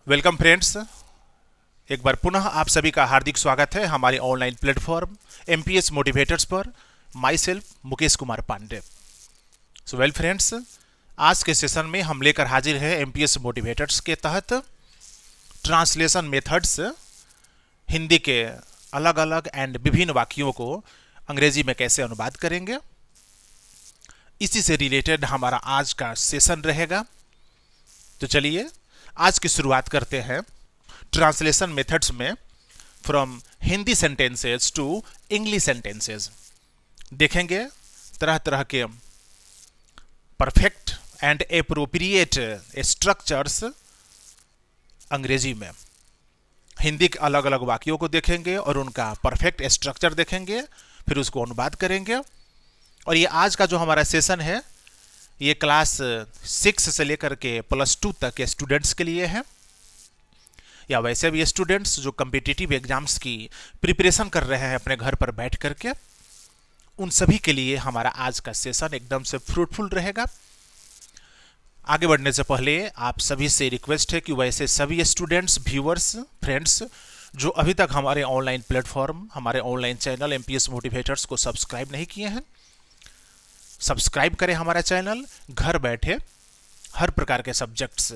Welcome friends. एक बार पुनः आप सभी का हार्दिक स्वागत है हमारे ऑनलाइन प्लेटफॉर्म एमपीएस मोटिवेटर्स पर। Myself Mukesh Kumar Pandey. So well friends, आज के सेशन में हम लेकर हाजिर हैं एमपीएस मोटिवेटर्स के तहत ट्रांसलेशन मेथड्स, हिंदी के अलग अलग एंड विभिन्न वाक्यों को अंग्रेजी में कैसे अनुवाद करेंगे, इसी से रिलेटेड हमारा आज का सेशन रहेगा। तो चलिए आज की शुरुआत करते हैं ट्रांसलेशन मेथड्स में from Hindi sentences to English sentences. देखेंगे तरह तरह के परफेक्ट एंड एप्रोप्रिएट स्ट्रक्चर्स अंग्रेजी में। हिंदी के अलग अलग वाक्यों को देखेंगे और उनका परफेक्ट स्ट्रक्चर देखेंगे, फिर उसको अनुवाद करेंगे। और ये आज का जो हमारा सेशन है ये क्लास 6 से लेकर के +2 तक के स्टूडेंट्स के लिए है, या वैसे भी स्टूडेंट्स जो कम्पिटिटिव एग्जाम्स की प्रिपरेशन कर रहे हैं अपने घर पर बैठ करके, उन सभी के लिए हमारा आज का सेशन एकदम से फ्रूटफुल रहेगा। आगे बढ़ने से पहले आप सभी से रिक्वेस्ट है कि वैसे सभी स्टूडेंट्स, व्यूअर्स, फ्रेंड्स जो अभी तक हमारे ऑनलाइन प्लेटफॉर्म, हमारे ऑनलाइन चैनल एमपीएस मोटिवेटर्स को सब्सक्राइब नहीं किए हैं, सब्सक्राइब करें हमारा चैनल। घर बैठे हर प्रकार के subjects,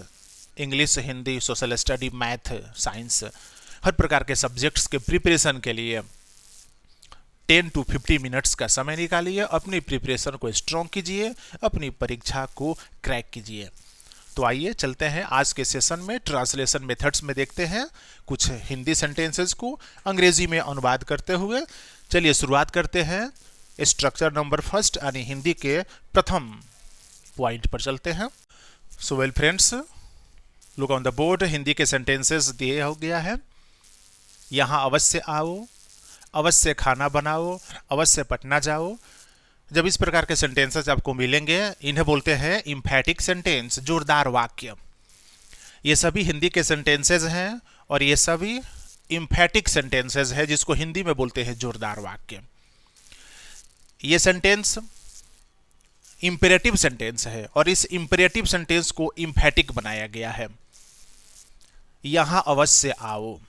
English, Hindi, social study, math, science, हर प्रकार के सब्जेक्ट्स के प्रिपरेशन के लिए 10 to 50 मिनट्स का समय निकालिए, अपनी प्रिपरेशन को स्ट्रॉन्ग कीजिए, अपनी परीक्षा को क्रैक कीजिए। तो आइए चलते हैं आज के सेशन में। ट्रांसलेशन मेथड्स में देखते हैं कुछ हिंदी सेंटेंसेस को अंग्रेजी में अनुवाद करते हुए। चलिए शुरुआत करते हैं स्ट्रक्चर नंबर फर्स्ट, यानी हिंदी के प्रथम पॉइंट पर चलते हैं। सो well friends, look on the board. Hindi के सेंटेंसेस दिए हो गया है। यहाँ अवश्य आओ, अवश्य खाना बनाओ, अवश्य पटना जाओ। जब इस प्रकार के सेंटेंसेस आपको मिलेंगे, इन्हें बोलते हैं इम्फैटिक सेंटेंस, जोरदार वाक्य। ये सभी हिंदी के सेंटेंसेस हैं और ये सभी इम्फैटिक सेंटेंसेस हैं, जिसको हिंदी में बोलते हैं जोरदार वाक्य। ये सेंटेंस इंपेरेटिव सेंटेंस है और इस इंपेरेटिव सेंटेंस को इम्फैटिक बनाया गया है। यहां अवश्य आओ,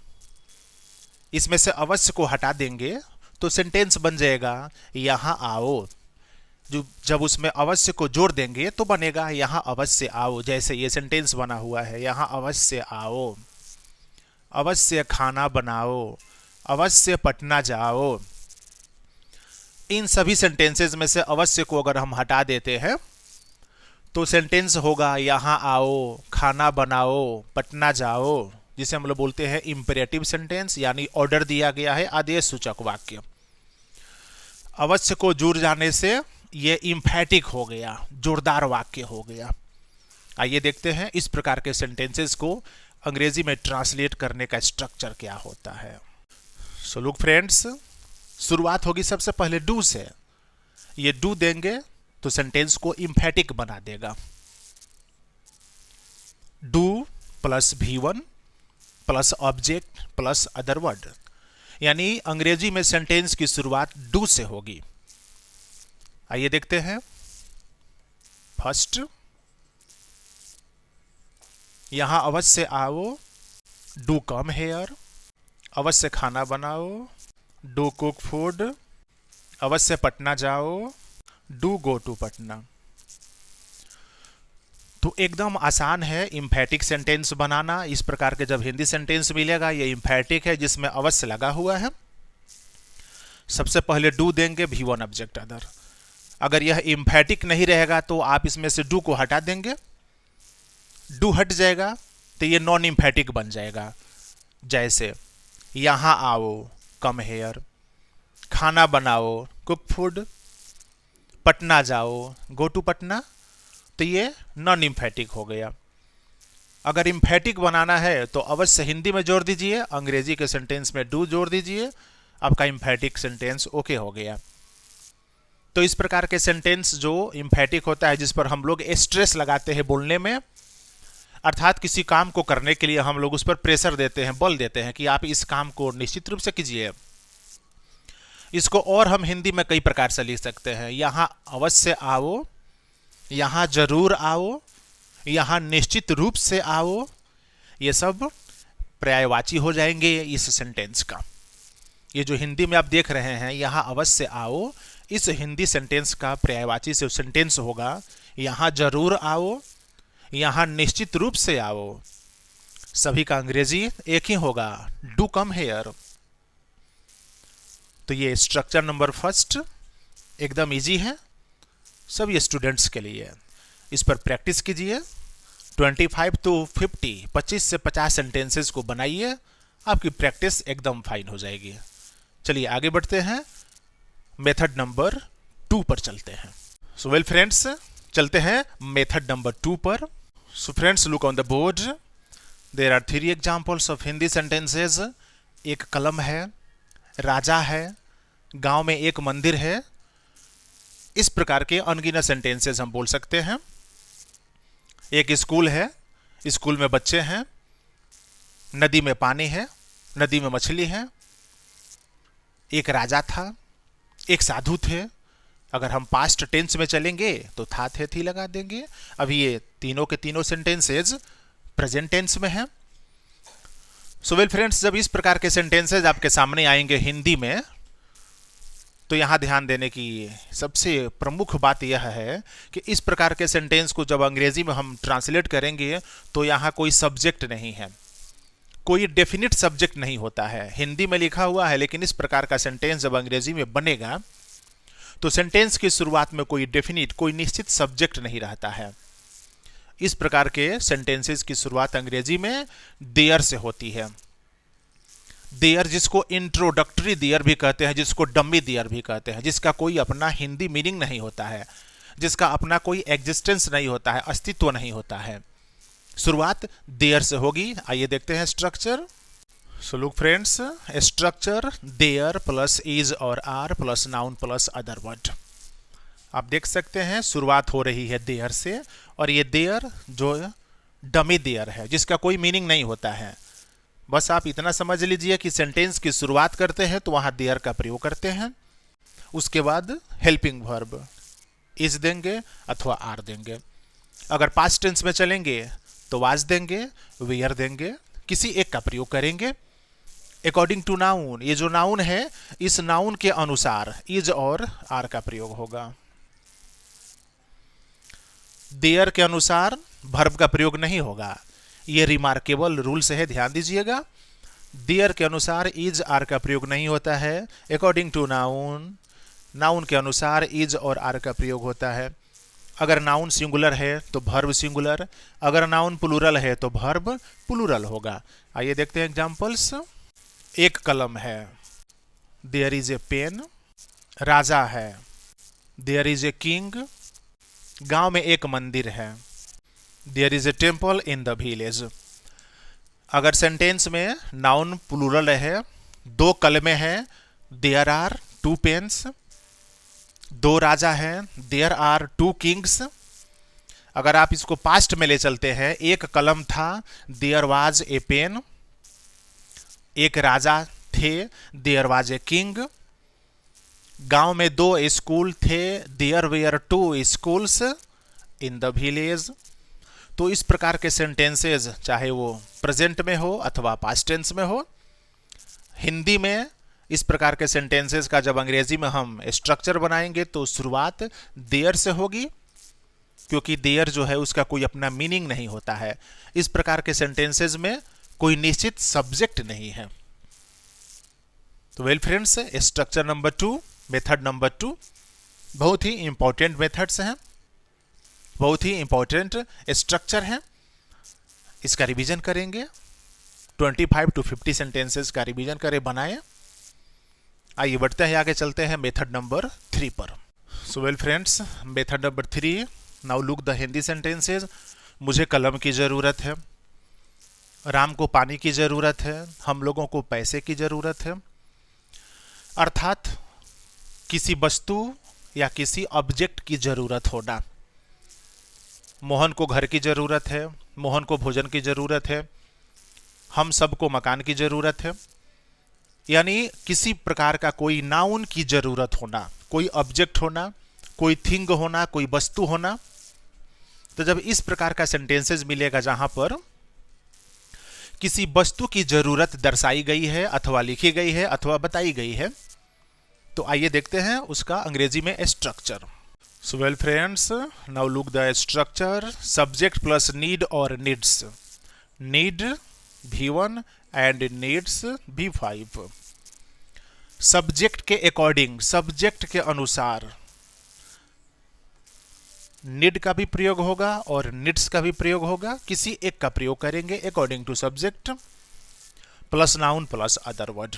इसमें से अवश्य को हटा देंगे तो सेंटेंस बन जाएगा यहां आओ। जो जब उसमें अवश्य को जोड़ देंगे तो बनेगा यहां अवश्य आओ। जैसे ये सेंटेंस बना हुआ है, यहां अवश्य आओ, अवश्य खाना बनाओ, अवश्य पटना जाओ। इन सभी सेंटेंसेस में से अवश्य को अगर हम हटा देते हैं तो सेंटेंस होगा यहां आओ, खाना बनाओ, पटना जाओ, जिसे हम लोग बोलते हैं इंपेरेटिव सेंटेंस, यानी ऑर्डर दिया गया है, आदेश सूचक वाक्य। अवश्य को जुड़ जाने से ये इम्फैटिक हो गया, जोरदार वाक्य हो गया। आइए देखते हैं इस प्रकार के सेंटेंसेस को अंग्रेजी में ट्रांसलेट करने का स्ट्रक्चर क्या होता है। सो लुक फ्रेंड्स, शुरुआत होगी सबसे पहले डू से। ये डू देंगे तो सेंटेंस को इम्फैटिक बना देगा। Do plus V1 plus object plus other word, यानी अंग्रेजी में सेंटेंस की शुरुआत डू से होगी। आइए देखते हैं। फर्स्ट, यहां अवश्य आओ, डू कम हेयर, अवश्य खाना बनाओ, डू कुक फूड, अवश्य पटना जाओ, डू गो टू पटना। तो एकदम आसान है इम्फैटिक सेंटेंस बनाना। इस प्रकार के जब हिंदी सेंटेंस मिलेगा, ये इम्फैटिक है जिसमें अवश्य लगा हुआ है। सबसे पहले डू देंगे, V1 ऑब्जेक्ट अदर। अगर यह इम्फैटिक नहीं रहेगा तो आप इसमें से डू को हटा देंगे, डू हट जाएगा तो ये नॉन इम्फैटिक बन जाएगा। जैसे यहां आओ, कम हेयर, खाना बनाओ, कुक फूड, पटना जाओ, गो टू पटना, तो ये नॉन इम्फैटिक हो गया। अगर इम्फैटिक बनाना है तो अवश्य हिंदी में जोड़ दीजिए, अंग्रेजी के सेंटेंस में डू जोड़ दीजिए, आपका इम्फैटिक सेंटेंस ओके हो गया। तो इस प्रकार के सेंटेंस जो इम्फैटिक होता है, जिस पर हम लोग स्ट्रेस लगाते हैं बोलने में, अर्थात किसी काम को करने के लिए हम लोग उस पर प्रेशर देते हैं, बल देते हैं कि आप इस काम को निश्चित रूप से कीजिए। इसको और हम हिंदी में कई प्रकार से लिख सकते हैं। यहां अवश्य आओ, यहां जरूर आओ, यहां निश्चित रूप से आओ, ये सब पर्यायवाची हो जाएंगे इस सेंटेंस का। ये जो हिंदी में आप देख रहे हैं, यहाँ अवश्य आओ, इस हिंदी सेंटेंस का पर्यायवाची से सेंटेंस होगा यहाँ जरूर आओ, यहाँ निश्चित रूप से आओ। सभी का अंग्रेजी एक ही होगा, डू कम हेयर। तो ये स्ट्रक्चर नंबर फर्स्ट एकदम इजी है सभी स्टूडेंट्स के लिए। इस पर प्रैक्टिस कीजिए। 25 to 50, 25 से 50 सेंटेंसेस को बनाइए, आपकी प्रैक्टिस एकदम फाइन हो जाएगी। चलिए आगे बढ़ते हैं, मेथड नंबर 2 पर चलते हैं। सो वेल फ्रेंड्स, चलते हैं मेथड नंबर 2 पर। So friends, look on the board, there are 3 examples of Hindi sentences. एक कलम है, राजा है, गांव में एक मंदिर है। इस प्रकार के अनगिनत सेंटेंसेस हम बोल सकते हैं। एक स्कूल है, स्कूल में बच्चे हैं, नदी में पानी है, नदी में मछली है। एक राजा था, एक साधु थे। अगर हम पास्ट टेंस में चलेंगे तो था थे थी लगा देंगे। अभी ये तीनों के तीनों सेंटेंसेस प्रेजेंट टेंस में हैं। सो वेल फ्रेंड्स, जब इस प्रकार के सेंटेंसेस आपके सामने आएंगे हिंदी में, तो यहाँ ध्यान देने की सबसे प्रमुख बात यह है कि इस प्रकार के सेंटेंस को जब अंग्रेजी में हम ट्रांसलेट करेंगे तो यहाँ कोई सब्जेक्ट नहीं है, कोई डेफिनिट सब्जेक्ट नहीं होता है। हिंदी में लिखा हुआ है, लेकिन इस प्रकार का सेंटेंस जब अंग्रेजी में बनेगा तो सेंटेंस की शुरुआत में कोई डेफिनिट, कोई निश्चित सब्जेक्ट नहीं रहता है। इस प्रकार के सेंटेंसेस की शुरुआत अंग्रेजी में देयर से होती है। देयर, जिसको इंट्रोडक्टरी देयर भी कहते हैं, जिसको डमी देयर भी कहते हैं, जिसका कोई अपना हिंदी मीनिंग नहीं होता है, जिसका अपना कोई एग्जिस्टेंस नहीं होता है, अस्तित्व नहीं होता है। शुरुआत देयर से होगी। आइए देखते हैं structure. So look friends, structure there plus is और are plus noun plus other word. आप देख सकते हैं शुरुआत हो रही है देयर से, और ये देयर जो डमी देयर है, जिसका कोई मीनिंग नहीं होता है। बस आप इतना समझ लीजिए कि सेंटेंस की शुरुआत करते हैं तो वहां देयर का प्रयोग करते हैं। उसके बाद हेल्पिंग वर्ब इज देंगे अथवा आर देंगे। अगर पास्ट टेंस में चलेंगे तो वाज देंगे, वेयर देंगे, किसी एक का प्रयोग करेंगे। अकॉर्डिंग टू नाउन, ये जो नाउन है, इस नाउन के अनुसार इज और आर का प्रयोग होगा। देयर के अनुसार वर्ब का प्रयोग नहीं होगा। ये रिमार्केबल रूल्स है, ध्यान दीजिएगा। देयर के अनुसार इज आर का प्रयोग नहीं होता है। अकॉर्डिंग टू नाउन, नाउन के अनुसार इज और आर का प्रयोग होता है। अगर नाउन सिंगुलर है तो वर्ब सिंगुलर, अगर नाउन प्लूरल है तो वर्ब प्लूरल होगा। आइए देखते हैं एग्जांपल्स। एक कलम है, देयर इज ए पेन। राजा है, देयर इज ए किंग। गांव में एक मंदिर है, there is a temple in the village. अगर सेंटेंस में नाउन प्लूरल है, दो कलमें हैं, देयर आर टू पेन्स। दो राजा हैं, देयर आर टू किंग्स। अगर आप इसको पास्ट में ले चलते हैं, एक कलम था, देयर वाज ए पेन। एक राजा थे, देयर वाज ए किंग। गांव में दो स्कूल थे, there were two schools in the village. तो इस प्रकार के सेंटेंसेस, चाहे वो प्रेजेंट में हो अथवा पास्ट टेंस में हो, हिंदी में इस प्रकार के सेंटेंसेस का जब अंग्रेजी में हम स्ट्रक्चर बनाएंगे तो शुरुआत देयर से होगी, क्योंकि देयर जो है उसका कोई अपना मीनिंग नहीं होता है। इस प्रकार के सेंटेंसेस में कोई निश्चित सब्जेक्ट नहीं है। तो well friends, structure number 2, method number 2 बहुत ही इंपॉर्टेंट मेथड्स हैं, बहुत ही इंपॉर्टेंट स्ट्रक्चर है। इसका रिवीजन करेंगे, 25 to 50 सेंटेंसेस का रिवीजन करें, बनाएं। आइए बढ़ते हैं, आगे चलते हैं मेथड नंबर 3 पर। सो well friends, method number 3, now look the Hindi sentences. मुझे कलम की ज़रूरत है, राम को पानी की ज़रूरत है, हम लोगों को पैसे की ज़रूरत है। अर्थात किसी वस्तु या किसी ऑब्जेक्ट की ज़रूरत होना। मोहन को घर की ज़रूरत है, मोहन को भोजन की ज़रूरत है, हम सबको मकान की ज़रूरत है। यानी किसी प्रकार का कोई नाउन की ज़रूरत होना, कोई ऑब्जेक्ट होना, कोई थिंग होना, कोई वस्तु होना। तो जब इस प्रकार का सेंटेंसेस मिलेगा जहाँ पर किसी वस्तु की जरूरत दर्शाई गई है अथवा लिखी गई है अथवा बताई गई है। तो आइए देखते हैं उसका अंग्रेजी में structure. So well friends, now look the structure. Subject plus need और needs. Need V1 and needs V5। Subject के अकॉर्डिंग, सब्जेक्ट के अनुसार नीड का भी प्रयोग होगा और नीड्स का भी प्रयोग होगा। किसी एक का प्रयोग करेंगे according to subject. Plus noun plus other word.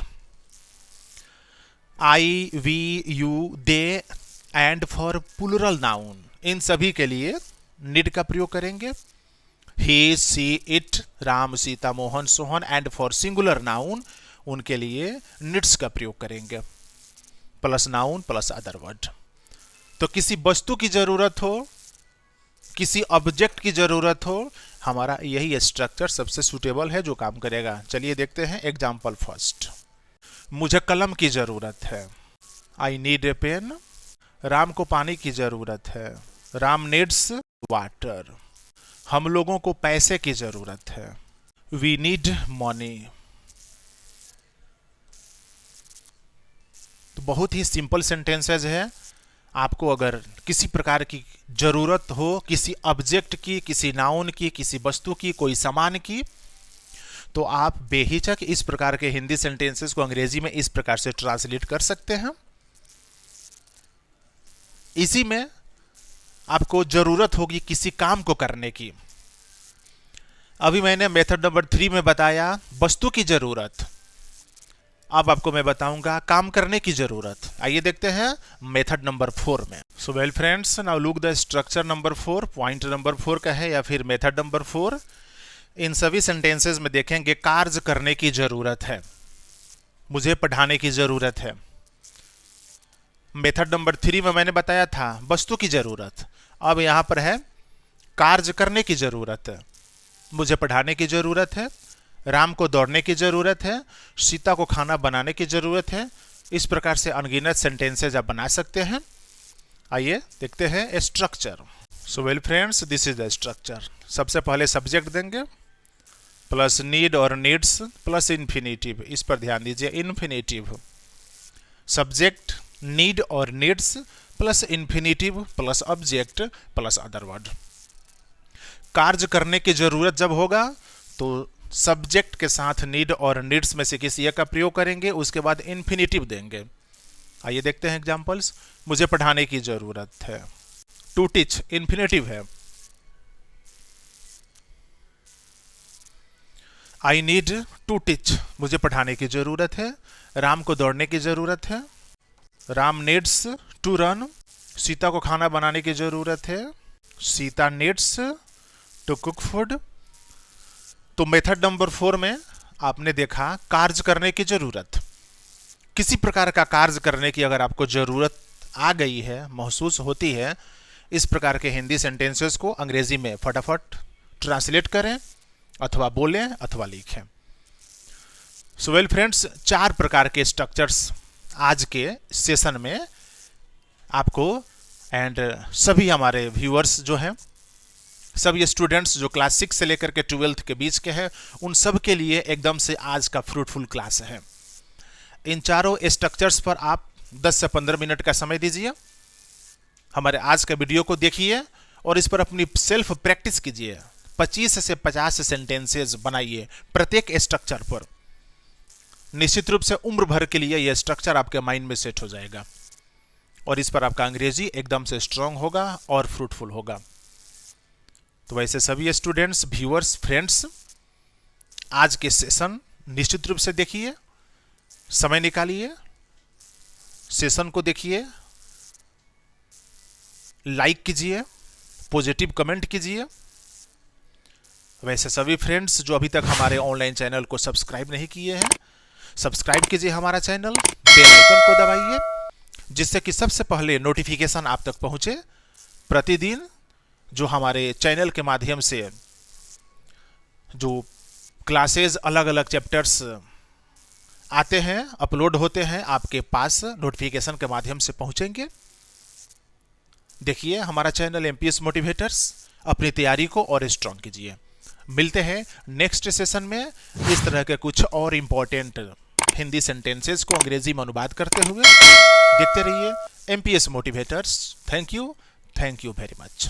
I, we, you, they and for plural noun, इन सभी के लिए नीड का प्रयोग करेंगे। He, she, it, Ram, Sita, Mohan, Sohan and for singular noun, उनके लिए नीड्स का प्रयोग करेंगे। Plus noun plus other word. तो किसी वस्तु की जरूरत हो, किसी ऑब्जेक्ट की जरूरत हो, हमारा यही स्ट्रक्चर सबसे सूटेबल है जो काम करेगा। चलिए देखते हैं एग्जाम्पल फर्स्ट। मुझे कलम की जरूरत है। I need a pen. Ram को पानी की जरूरत है। Ram needs water. हम लोगों को पैसे की जरूरत है। We need money. तो बहुत ही सिंपल सेंटेंसेज है। आपको अगर किसी प्रकार की जरूरत हो, किसी ऑब्जेक्ट की, किसी नाउन की, किसी वस्तु की, कोई सामान की, तो आप बेहिचक इस प्रकार के हिंदी सेंटेंसेस को अंग्रेजी में इस प्रकार से ट्रांसलेट कर सकते हैं। इसी में आपको जरूरत होगी किसी काम को करने की। अभी मैंने मेथड नंबर 3 में बताया वस्तु की जरूरत, अब आपको मैं बताऊंगा काम करने की जरूरत। आइए देखते हैं मेथड नंबर 4 में। सो well friends, now look the structure number 4। Point number 4 का है या फिर मेथड नंबर 4। इन सभी सेंटेंसेस में देखेंगे कार्य करने की जरूरत है, मुझे पढ़ाने की जरूरत है। मेथड नंबर 3 में मैंने बताया था वस्तु की जरूरत, अब यहां पर है कार्य करने की जरूरत है। मुझे पढ़ाने की जरूरत है, राम को दौड़ने की जरूरत है, सीता को खाना बनाने की जरूरत है। इस प्रकार से अनगिनत सेंटेंसेज आप बना सकते हैं। आइए देखते हैं structure. So well friends, this is the structure. सबसे पहले सब्जेक्ट देंगे प्लस नीड और नीड्स प्लस इन्फिनेटिव। इस पर ध्यान दीजिए, इन्फिनेटिव। सब्जेक्ट, नीड और needs plus infinitive plus object plus other word. कार्य करने की जरूरत जब होगा तो सब्जेक्ट के साथ नीड और नीड्स में से किसी एक का प्रयोग करेंगे, उसके बाद इन्फिनेटिव देंगे। आइए देखते हैं एग्जांपल्स। मुझे पढ़ाने की जरूरत है। टू टीच इन्फिनेटिव है। आई नीड टू टीच, मुझे पढ़ाने की जरूरत है। राम को दौड़ने की जरूरत है। Ram needs to run. Sita को खाना बनाने की जरूरत है। Sita needs to cook food. तो मेथड नंबर 4 में आपने देखा कार्य करने की जरूरत। किसी प्रकार का कार्य करने की अगर आपको जरूरत आ गई है, महसूस होती है, इस प्रकार के हिंदी सेंटेंसेस को अंग्रेजी में फटाफट ट्रांसलेट करें अथवा बोलें अथवा लिखें। सो वेल फ्रेंड्स, 4 प्रकार के स्ट्रक्चर्स आज के सेशन में आपको एंड सभी हमारे व्यूअर्स जो हैं, सभी स्टूडेंट्स जो क्लास 6 से लेकर के 12th के बीच के हैं, उन सब के लिए एकदम से आज का फ्रूटफुल क्लास है। इन चारों स्ट्रक्चर्स पर आप 10 से 15 मिनट का समय दीजिए। हमारे आज के वीडियो को देखिए और इस पर अपनी सेल्फ प्रैक्टिस कीजिए। 25 से 50 सेंटेंसेस बनाइए प्रत्येक स्ट्रक्चर पर। निश्चित रूप से उम्र भर के लिए यह स्ट्रक्चर आपके माइंड में सेट हो जाएगा और इस पर आपका अंग्रेजी एकदम से स्ट्रांग होगा और फ्रूटफुल होगा। तो वैसे सभी स्टूडेंट्स, व्यूअर्स, फ्रेंड्स, आज के सेशन निश्चित रूप से देखिए, समय निकालिए, सेशन को देखिए, लाइक कीजिए, पॉजिटिव कमेंट कीजिए। वैसे सभी फ्रेंड्स जो अभी तक हमारे ऑनलाइन चैनल को सब्सक्राइब नहीं किए हैं, सब्सक्राइब कीजिए हमारा चैनल, बेल आइकन को दबाइए, जिससे कि सबसे पहले नोटिफिकेशन आप तक पहुंचे। प्रतिदिन जो हमारे चैनल के माध्यम से जो क्लासेस अलग अलग चैप्टर्स आते हैं, अपलोड होते हैं, आपके पास नोटिफिकेशन के माध्यम से पहुंचेंगे। देखिए हमारा चैनल एमपीएस मोटिवेटर्स, अपनी तैयारी को और स्ट्रांग कीजिए। मिलते हैं नेक्स्ट सेशन में इस तरह के कुछ और इम्पोर्टेंट हिंदी सेंटेंसेस को अंग्रेजी में अनुवाद करते हुए। देखते रहिए MPS motivators. Thank you very much.